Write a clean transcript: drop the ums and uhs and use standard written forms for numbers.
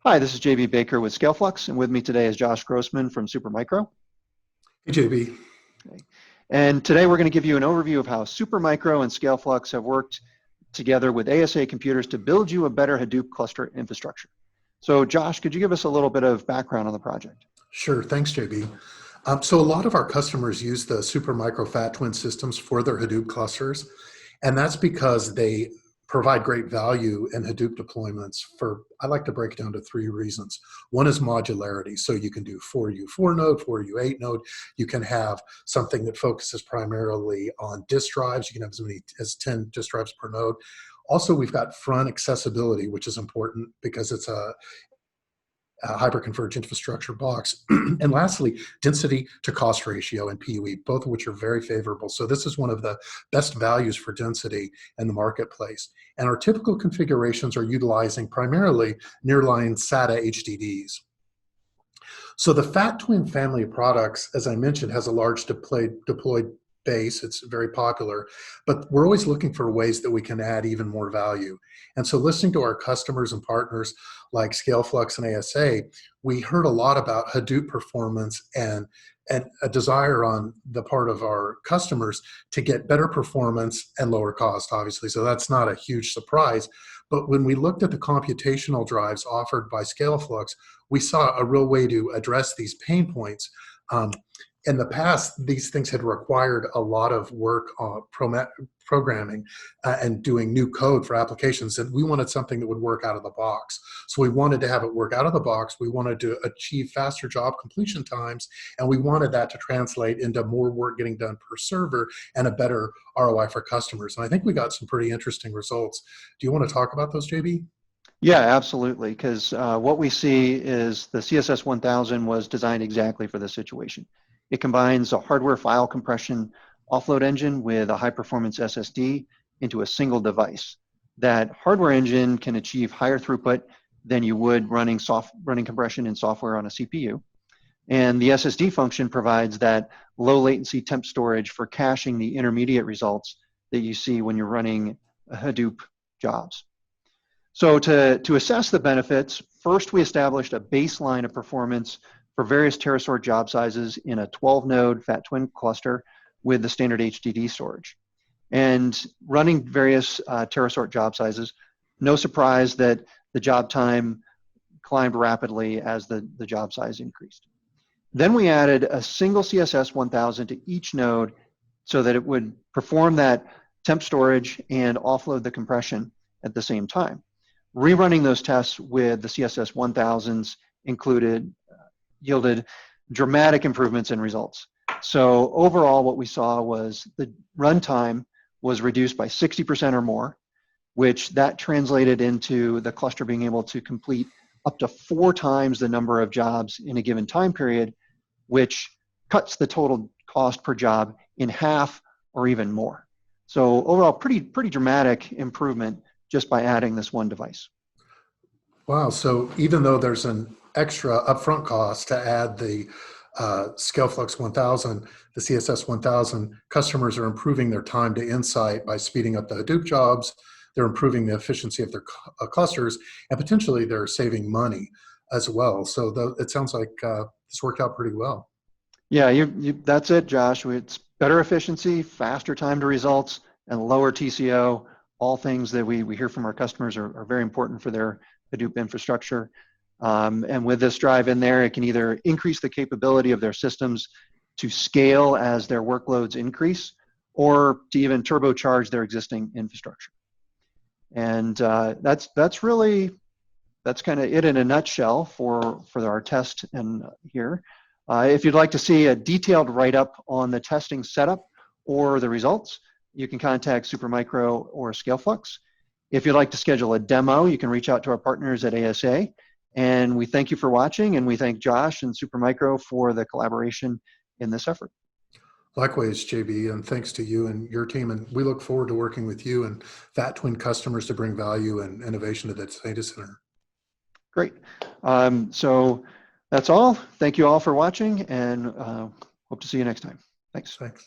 Hi, this is JB Baker with ScaleFlux, and with me today is Josh Grossman from Supermicro. Hey, JB. Okay. And today we're going to give you an overview of how Supermicro and ScaleFlux have worked together with ASA computers to build you a better Hadoop cluster infrastructure. So Josh, could you give us a little bit of background on the project? Sure, thanks, JB. So a lot of our customers use the Supermicro Fat Twin systems for their Hadoop clusters, and that's because they provide great value in Hadoop deployments for, I like to break it down to three reasons. One is modularity. So you can do 4U4 node, 4U8 node. You can have something that focuses primarily on disk drives. You can have as many as 10 disk drives per node. Also, we've got front accessibility, which is important because it's a hyperconverged infrastructure box. And lastly, density to cost ratio and PUE, both of which are very favorable. So this is one of the best values for density in the marketplace. And our typical configurations are utilizing primarily nearline SATA HDDs. So the Fat Twin family of products, as I mentioned, has a large deployed base. It's very popular, but we're always looking for ways that we can add even more value. And so listening to our customers and partners like ScaleFlux and ASA, we heard a lot about Hadoop performance and a desire on the part of our customers to get better performance and lower cost, obviously. So that's not a huge surprise. But when we looked at the computational drives offered by ScaleFlux, we saw a real way to address these pain points. In the past, these things had required a lot of work on programming and doing new code for applications, and we wanted something that would work out of the box. So we wanted to have it work out of the box. We wanted to achieve faster job completion times, and we wanted that to translate into more work getting done per server and a better ROI for customers. And I think we got some pretty interesting results. Do you want to talk about those, JB? Yeah, absolutely, because what we see is the CSS 1000 was designed exactly for this situation. It combines a hardware file compression offload engine with a high-performance SSD into a single device. That hardware engine can achieve higher throughput than you would running compression in software on a CPU. And the SSD function provides that low latency temp storage for caching the intermediate results that you see when you're running Hadoop jobs. So to assess the benefits, first we established a baseline of performance for various TerraSort job sizes in a 12-node Fat Twin cluster with the standard HDD storage. And running various TerraSort job sizes, no surprise that the job time climbed rapidly as the job size increased. Then we added a single CSS 1000 to each node so that it would perform that temp storage and offload the compression at the same time. Rerunning those tests with the CSS 1000s yielded dramatic improvements in results. So overall, what we saw was the runtime was reduced by 60% or more, which that translated into the cluster being able to complete up to 4 times the number of jobs in a given time period, which cuts the total cost per job in half or even more. So overall, pretty dramatic improvement just by adding this one device. Wow, so even though there's an extra upfront cost to add the ScaleFlux 1000, the CSS 1000, customers are improving their time to insight by speeding up the Hadoop jobs, they're improving the efficiency of their clusters, and potentially they're saving money as well. So it sounds like this worked out pretty well. Yeah, that's it, Josh. It's better efficiency, faster time to results, and lower TCO. All things that we hear from our customers are very important for their Hadoop infrastructure. And with this drive in there, it can either increase the capability of their systems to scale as their workloads increase, or to even turbocharge their existing infrastructure. And that's kind of it in a nutshell for our test and here. If you'd like to see a detailed write-up on the testing setup or the results, you can contact Supermicro or ScaleFlux. If you'd like to schedule a demo, you can reach out to our partners at ASA. And we thank you for watching, and we thank Josh and Supermicro for the collaboration in this effort. Likewise, JB, and thanks to you and your team. And we look forward to working with you and Fat Twin customers to bring value and innovation to the data center. Great. So that's all. Thank you all for watching, and hope to see you next time. Thanks. Thanks.